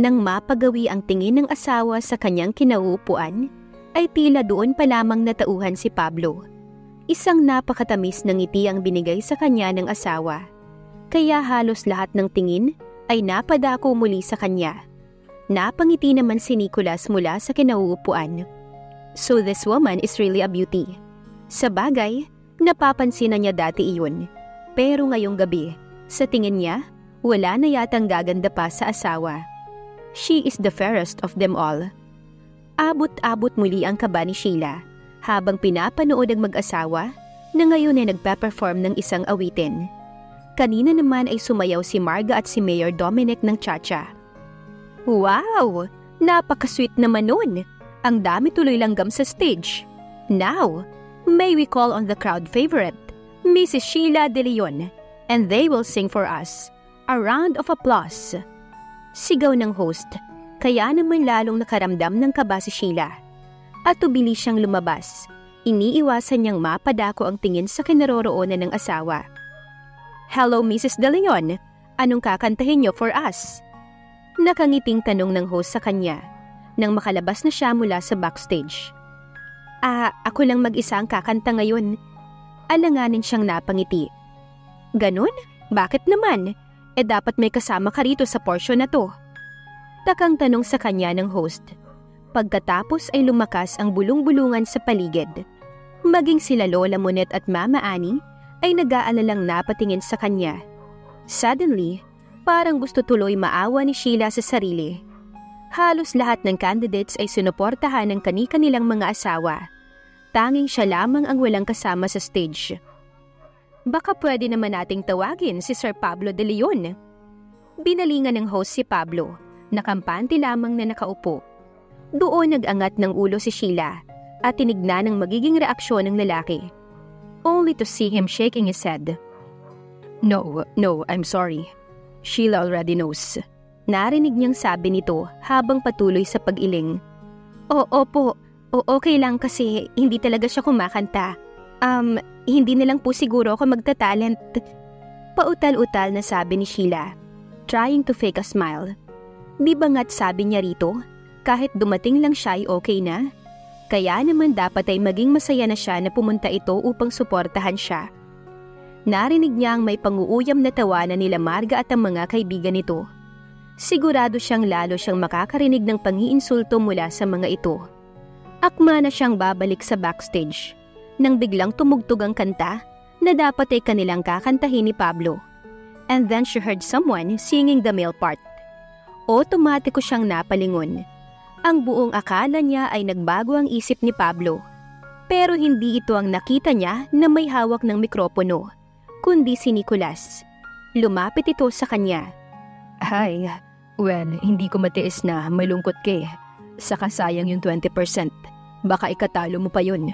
Nang mapagawi ang tingin ng asawa sa kanyang kinauupuan, ay tila doon pa lamang natauhan si Pablo. Isang napakatamis na ngiti ang binigay sa kanya ng asawa. Kaya halos lahat ng tingin ay napadako muli sa kanya. Napangiti naman si Nicholas mula sa kinauupuan. So this woman is really a beauty. Sa bagay, napapansin na niya dati iyon. Pero ngayong gabi, sa tingin niya, wala na yatang gaganda pa sa asawa. She is the fairest of them all. Abot-abot muli ang kaba ni Sheila habang pinapanood ang mag-asawa na ngayon ay nagpa-perform ng isang awitin. Kanina naman ay sumayaw si Marga at si Mayor Dominic ng cha-cha. Wow! Napaka-sweet naman nun! Ang dami tuloy langgam sa stage. Now, may we call on the crowd favorite, Mrs. Sheila De Leon, and they will sing for us. A round of applause. Sigaw ng host, kaya naman lalong nakaramdam ng kaba si Sheila. At tubili siyang lumabas. Iniiwasan niyang mapadako ang tingin sa kinaroroonan ng asawa. Hello, Mrs. De Leon. Anong kakantahin niyo for us? Nakangiting tanong ng host sa kanya nang makalabas na siya mula sa backstage. Ako lang mag-isa ang kakanta ngayon. Alanganin siyang napangiti. Ganon? Bakit naman? Dapat may kasama ka rito sa portion na to. Takang tanong sa kanya ng host. Pagkatapos ay lumakas ang bulong-bulungan sa paligid. Maging sila Lola Monet at Mama Annie ay nag-aalalang napatingin sa kanya. Suddenly, parang gusto tuloy maawa ni Sheila sa sarili. Halos lahat ng candidates ay sinuportahan ng kani-kanilang mga asawa. Tanging siya lamang ang walang kasama sa stage. Baka pwede naman nating tawagin si Sir Pablo De Leon. Binalingan ng host si Pablo, nakampante lamang na nakaupo. Doon nag-angat ng ulo si Sheila at tinignan ang magiging reaksyon ng lalaki. Only to see him shaking his head. No, I'm sorry. Sheila already knows. Narinig niyang sabi nito habang patuloy sa pag-iling. Opo, okay lang kasi hindi talaga siya kumakanta. Hindi na lang po siguro ako magta-talent. Pautal-utal na sabi ni Sheila, trying to fake a smile. Di ba nga't sabi niya rito, kahit dumating lang siya ay okay na? Kaya naman dapat ay maging masaya na siya na pumunta ito upang suportahan siya. Narinig niya ang may panguuyam na tawanan nila Marga at ang mga kaibigan nito. Sigurado siyang lalo siyang makakarinig ng pangiinsulto mula sa mga ito. Akma na siyang babalik sa backstage nang biglang tumugtog ang kanta na dapat ay kanilang kakantahin ni Pablo. And then she heard someone singing the male part. Otomatiko siyang napalingon. Ang buong akala niya ay nagbago ang isip ni Pablo. Pero hindi ito ang nakita niya na may hawak ng mikropono, kundi si Nicholas. Lumapit ito sa kanya. Hi, hindi ko matiis na malungkot ka. Saka sayang yung 20%. Baka ikatalo mo pa yun.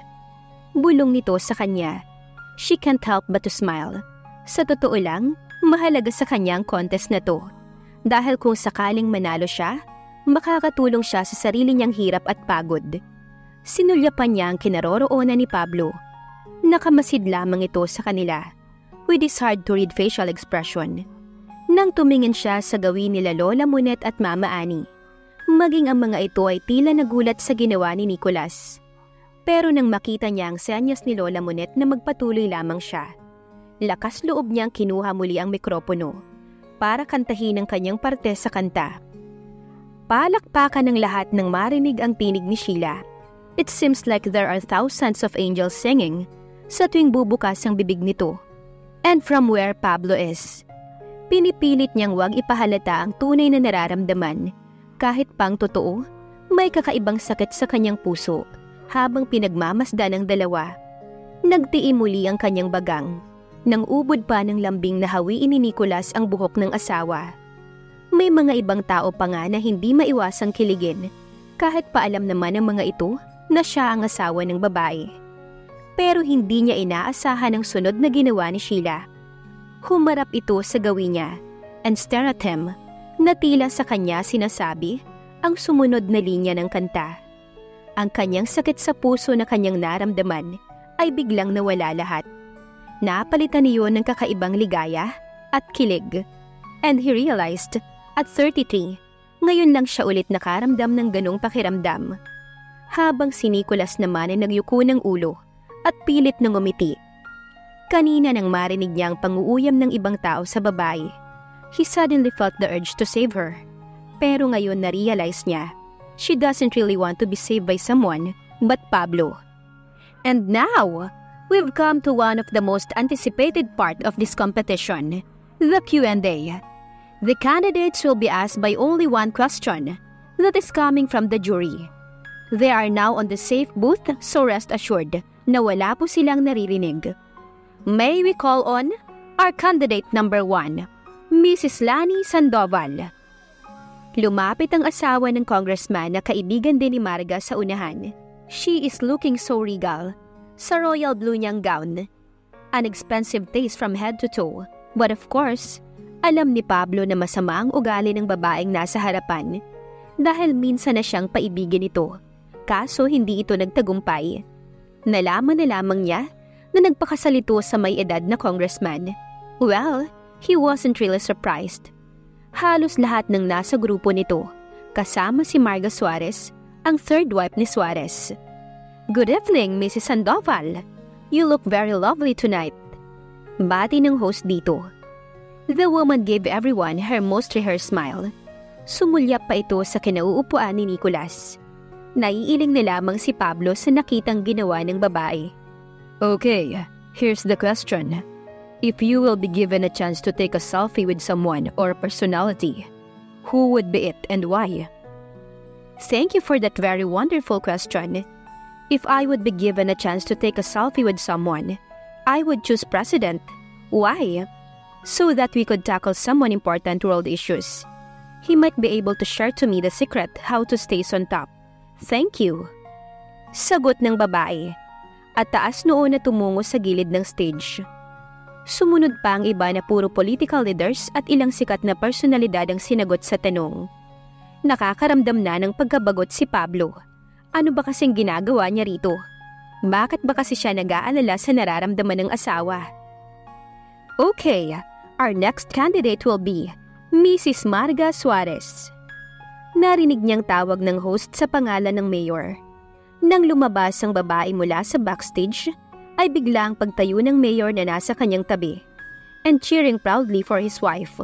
Bulong nito sa kanya. She can't help but to smile. Sa totoo lang, mahalaga sa kanya ang contest na to. Dahil kung sakaling manalo siya, makakatulong siya sa sarili niyang hirap at pagod. Sinulyapan niya ang kinaroroonan ni Pablo. Nakamasid lamang ito sa kanila, with his hard-to-read facial expression. Nang tumingin siya sa gawin nila Lola Monet at Mama Annie, maging ang mga ito ay tila nagulat sa ginawa ni Nicholas. Pero nang makita niya ang senyas ni Lola Monet na magpatuloy lamang siya, lakas loob niyang kinuha muli ang mikropono para kantahin ang kanyang parte sa kanta. Palakpakan ng lahat nang marinig ang tinig ni Sheila. It seems like there are thousands of angels singing sa tuwing bubukas ang bibig nito. And from where Pablo is, pinipilit niyang huwag ipahalata ang tunay na nararamdaman. Kahit pang totoo, may kakaibang sakit sa kanyang puso habang pinagmamasdan ng dalawa. Nagtiim muli ang kanyang bagang. Nang ubod pa ng lambing na hawiin ni Nicholas ang buhok ng asawa. May mga ibang tao pa nga na hindi maiwasang kiligin kahit paalam naman ng mga ito na siya ang asawa ng babae. Pero hindi niya inaasahan ang sunod na ginawa ni Sheila. Humarap ito sa gawin niya and stare at him na tila sa kanya sinasabi ang sumunod na linya ng kanta. Ang kanyang sakit sa puso na kanyang naramdaman ay biglang nawala lahat. Napalitan niyo ng kakaibang ligaya at kilig. And he realized, at 33, Ngayon lang siya ulit nakaramdam ng ganong pakiramdam. Habang si Nicholas naman ay nagyuko ng ulo at pilit na ngumiti. Kanina nang marinig niya ang panguuyam ng ibang tao sa babae, he suddenly felt the urge to save her. Pero ngayon na-realize niya, she doesn't really want to be saved by someone but Pablo. And now, we've come to one of the most anticipated part of this competition, the Q&A. The candidates will be asked by only one question that is coming from the jury. They are now on the safe booth, so rest assured na wala po silang naririnig. May we call on our candidate number 1, Mrs. Lani Sandoval. Lumapit ang asawa ng congressman na kaibigan din ni Marga sa unahan. She is looking so regal, sa royal blue niyang gown. An expensive taste from head to toe. But of course, alam ni Pablo na masama ang ugali ng babaeng nasa harapan dahil minsan na siyang paibigin ito. Kaso hindi ito nagtagumpay. Nalaman na lamang niya na nagpakasalito sa may edad na congressman. Well, he wasn't really surprised. Halos lahat ng nasa grupo nito, kasama si Marga Suarez, ang third wife ni Suarez. Good evening, Mrs. Sandoval. You look very lovely tonight. Bati ng host dito. The woman gave everyone her most rehearsed smile. Sumulyap pa ito sa kinauupuan ni Nicholas. Naiiling na lamang si Pablo sa nakitang ginawa ng babae. Okay, here's the question. If you will be given a chance to take a selfie with someone or personality, who would be it and why? Thank you for that very wonderful question. If I would be given a chance to take a selfie with someone, I would choose President. Why? So that we could tackle someone important world issues. He might be able to share to me the secret how to stay on top. Thank you. Sagot ng babae. At taas noon na tumungo sa gilid ng stage. Sumunod pa ang iba na puro political leaders at ilang sikat na personalidad ang sinagot sa tanong. Nakakaramdam na ng pagkabagot si Pablo. Ano ba kasing ginagawa niya rito? Bakit ba kasi siya nag-aalala sa nararamdaman ng asawa? Okay, our next candidate will be Mrs. Marga Suarez. Narinig niyang tawag ng host sa pangalan ng mayor. Nang lumabas ang babae mula sa backstage, ay biglang pagtayo ng mayor na nasa kanyang tabi and cheering proudly for his wife.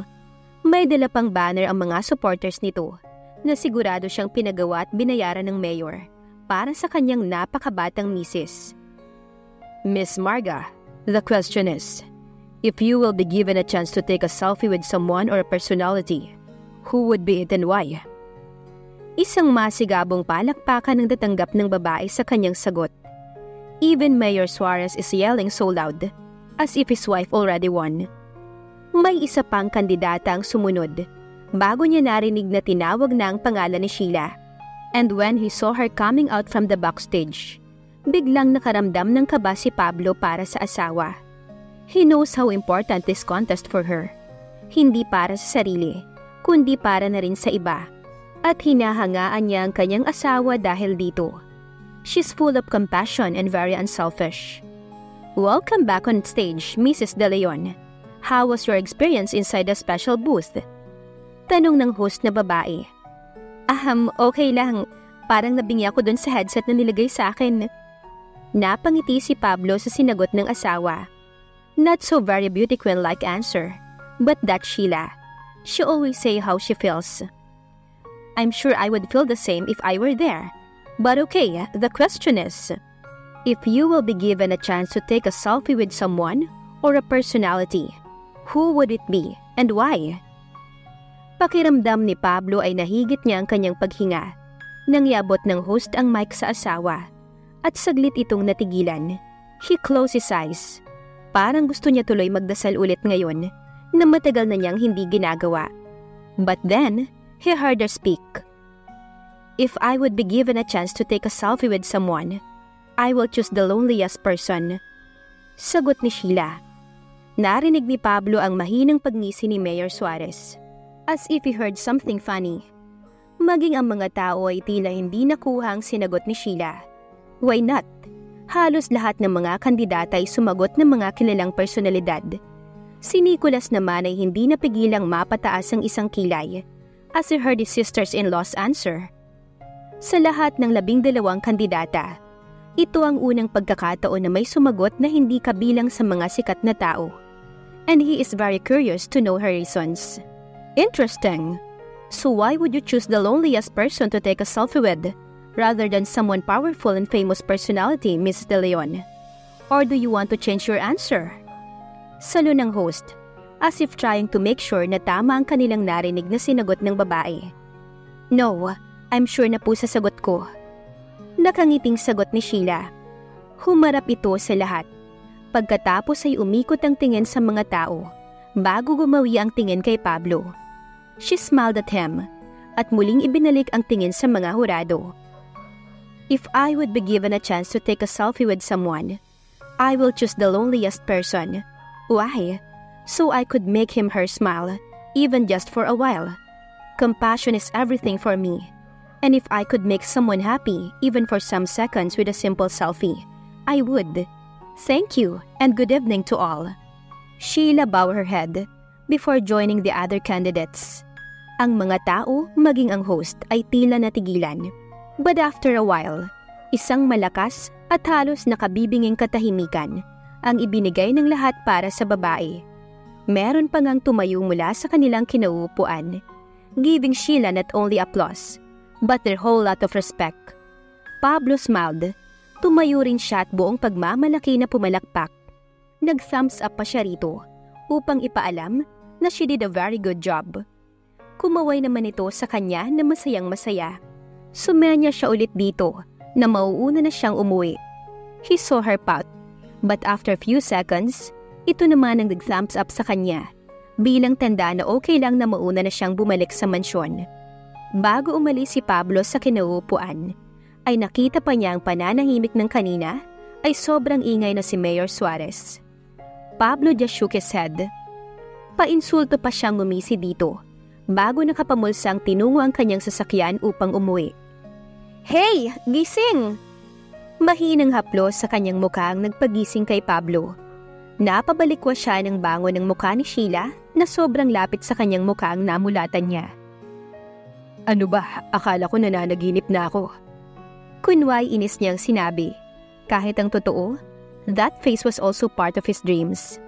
May dala pang banner ang mga supporters nito na sigurado siyang pinagawa at binayaran ng mayor para sa kanyang napakabatang misis. Miss Marga, the question is, if you will be given a chance to take a selfie with someone or a personality, who would be it and why? Isang masigabong palakpakan ang natanggap ng babae sa kanyang sagot. Even Mayor Suarez is yelling so loud, as if his wife already won. May isa pang kandidata ang sumunod, bago niya narinig na tinawag na ang pangalan ni Sheila. And when he saw her coming out from the backstage, biglang nakaramdam ng kaba si Pablo para sa asawa. He knows how important this contest for her. Hindi para sa sarili, kundi para na rin sa iba. At hinahangaan niya ang kanyang asawa dahil dito. She's full of compassion and very unselfish. Welcome back on stage, Mrs. De Leon. How was your experience inside the special booth? Tanong ng host na babae. Okay lang. Parang nabingi ako dun sa headset na nilagay sa akin. Napangiti si Pablo sa sinagot ng asawa. Not so very beauty queen-like answer, but that's Sheila. She always say how she feels. I'm sure I would feel the same if I were there. But okay, the question is, if you will be given a chance to take a selfie with someone or a personality, who would it be and why? Pakiramdam ni Pablo ay nahigit niya ang kanyang paghinga nang iabot ng host ang mic sa asawa at saglit itong natigilan. He closed his eyes. Parang gusto niya tuloy magdasal ulit ngayon na matagal na niyang hindi ginagawa. But then, he heard her speak. If I would be given a chance to take a selfie with someone, I will choose the loneliest person. Sagot ni Sheila. Narinig ni Pablo ang mahinang pagngisi ni Mayor Suarez, as if he heard something funny. Maging ang mga tao ay tila hindi nakuha ang sinagot ni Sheila. Why not? Halos lahat ng mga kandidata ay sumagot ng mga kilalang personalidad. Si Nicholas naman ay hindi napigilang mapataas ang isang kilay as he heard his sisters-in-law's answer. Sa lahat ng 12 kandidata, ito ang unang pagkakataon na may sumagot na hindi kabilang sa mga sikat na tao. And he is very curious to know her reasons. Interesting. So why would you choose the loneliest person to take a selfie with, rather than someone powerful and famous personality, Miss De Leon? Or do you want to change your answer? Salo ng host, as if trying to make sure na tama ang kanilang narinig na sinagot ng babae. No, I'm sure na po sa sagot ko. Nakangiting sagot ni Sheila. Humarap ito sa lahat. Pagkatapos ay umikot ang tingin sa mga tao, bago gumawi ang tingin kay Pablo. She smiled at him, at muling ibinalik ang tingin sa mga hurado. If I would be given a chance to take a selfie with someone, I will choose the loneliest person. Why? So I could make him her smile, even just for a while. Compassion is everything for me. And if I could make someone happy, even for some seconds with a simple selfie, I would. Thank you, and good evening to all. Sheila bowed her head before joining the other candidates. Ang mga tao, maging ang host, ay tila natigilan. But after a while, isang malakas at halos nakabibinging katahimikan ang ibinigay ng lahat para sa babae. Meron pa ngang tumayo mula sa kanilang kinauupuan, giving Sheila not only applause, but their whole lot of respect. Pablo smiled. Tumayo rin siya at buong pagmamalaki na pumalakpak. Nag-thumbs up pa siya rito upang ipaalam na she did a very good job. Kumaway naman ito sa kanya na masayang masaya. Sumenya siya ulit dito na mauuna na siyang umuwi. He saw her pout, but after few seconds, ito naman ang nag-thumbs up sa kanya bilang tanda na okay lang na mauna na siyang bumalik sa mansyon. Bago umalis si Pablo sa kinauupuan, ay nakita pa niya ang pananahimik ng kanina ay sobrang ingay na si Mayor Suarez. Pablo just shook his head. Painsulto pa siyang ngumisi dito bago nakapamulsang tinungo ang kanyang sasakyan upang umuwi. Hey! Gising! Mahinang haplos sa kanyang mukha ang nagpagising kay Pablo. Napabalikwa siya ng bango ng mukha ni Sheila na sobrang lapit sa kanyang mukha ang namulatan niya. Ano ba? Akala ko nananaginip na ako. Kunway inis niyang sinabi. Kahit ang totoo, that face was also part of his dreams.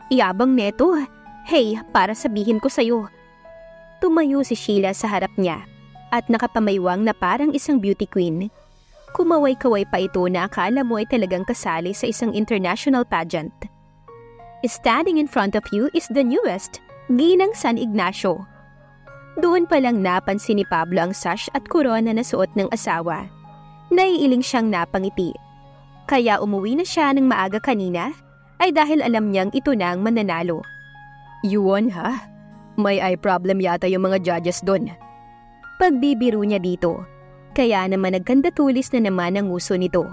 Iyabang neto. Hey, para sabihin ko sa'yo. Tumayo si Sheila sa harap niya at nakapamaywang na parang isang beauty queen. Kumaway-kaway pa ito na akala mo ay talagang kasali sa isang international pageant. Standing in front of you is the newest, Ginang San Ignacio. Doon pa lang napansin ni Pablo ang sash at korona na suot ng asawa. Naiiling siyang napangiti. Kaya umuwi na siya ng maaga kanina ay dahil alam niyang ito na ang mananalo. You won, ha? May eye problem yata yung mga judges doon. Pagbibiro niya dito, kaya naman nagkandatulis na naman ang uso nito.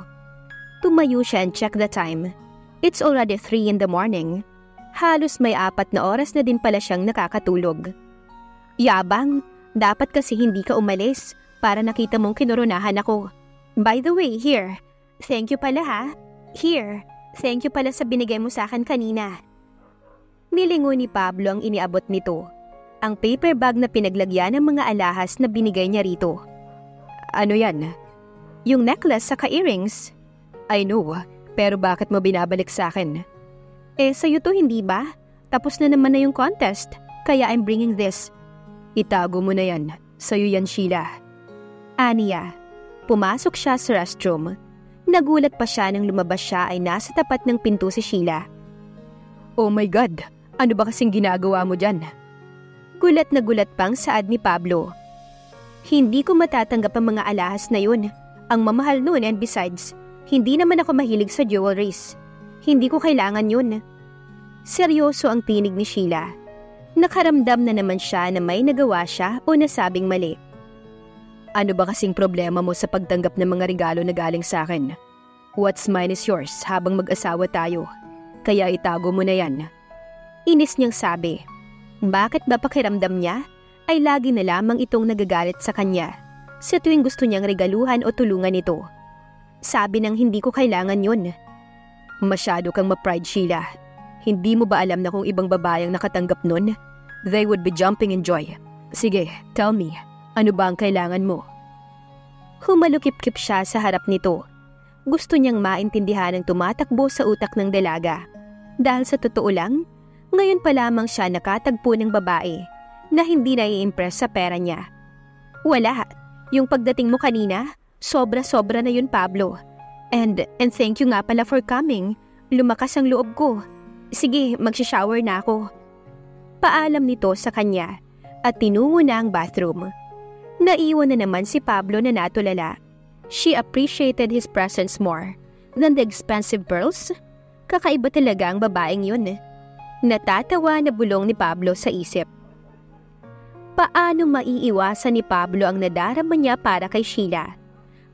Tumayo siya and check the time. It's already 3 in the morning. Halos may 4 na oras na din pala siyang nakakatulog. Yabang, dapat kasi hindi ka umalis para nakita mong kinoronahan ako. By the way, here. Thank you pala ha. Here. Thank you pala sa binigay mo sa akin kanina. Nilingon ni Pablo ang iniabot nito. Ang paper bag na pinaglagyan ng mga alahas na binigay niya rito. Ano yan? Yung necklace sa earrings. I know, pero bakit mo binabalik sa akin? Sa'yo to hindi ba? Tapos na naman na yung contest, kaya I'm bringing this. Itago mo na yan. Sa'yo yan, Sheila. Aniya. Pumasok siya sa restroom. Nagulat pa siya nang lumabas siya ay nasa tapat ng pinto si Sheila. Oh my God! Ano ba kasing ginagawa mo dyan? Gulat na gulat pang saad ni Pablo. Hindi ko matatanggap ang mga alahas na yun. Ang mamahal nun and besides, hindi naman ako mahilig sa jewelries. Hindi ko kailangan yun. Seryoso ang tinig ni Sheila. Nakaramdam na naman siya na may nagawa siya o nasabing mali. Ano ba kasing problema mo sa pagtanggap ng mga regalo na galing sa akin? What's mine is yours habang mag-asawa tayo. Kaya itago mo na yan. Inis niyang sabi. Bakit ba pakiramdam niya ay lagi na lamang itong nagagalit sa kanya sa tuwing gusto niyang regaluhan o tulungan ito. Sabi nang hindi ko kailangan yun. Masyado kang ma-pride, Sheila. Hindi mo ba alam na kung ibang babayang nakatanggap nun, they would be jumping in joy. Sige, tell me, ano ba ang kailangan mo? Humalukip-kip siya sa harap nito. Gusto niyang maintindihan ang tumatakbo sa utak ng dalaga. Dahil sa totoo lang, ngayon pa lamang siya nakatagpo ng babae na hindi nai-impress sa pera niya. Wala. Yung pagdating mo kanina, sobra-sobra na yun, Pablo. And thank you nga pala for coming. Lumakas ang loob ko. Sige, magsha-shower na ako. Paalam nito sa kanya at tinungo na ang bathroom. Naiwan na naman si Pablo na natulala. She appreciated his presence more than the expensive pearls. Kakaiba talaga ang babaeng yun. Natatawa na bulong ni Pablo sa isip. Paano maiiwasan ni Pablo ang nadarama niya para kay Sheila?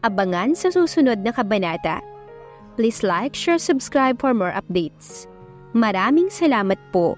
Abangan sa susunod na kabanata. Please like, share, subscribe for more updates. Maraming salamat po.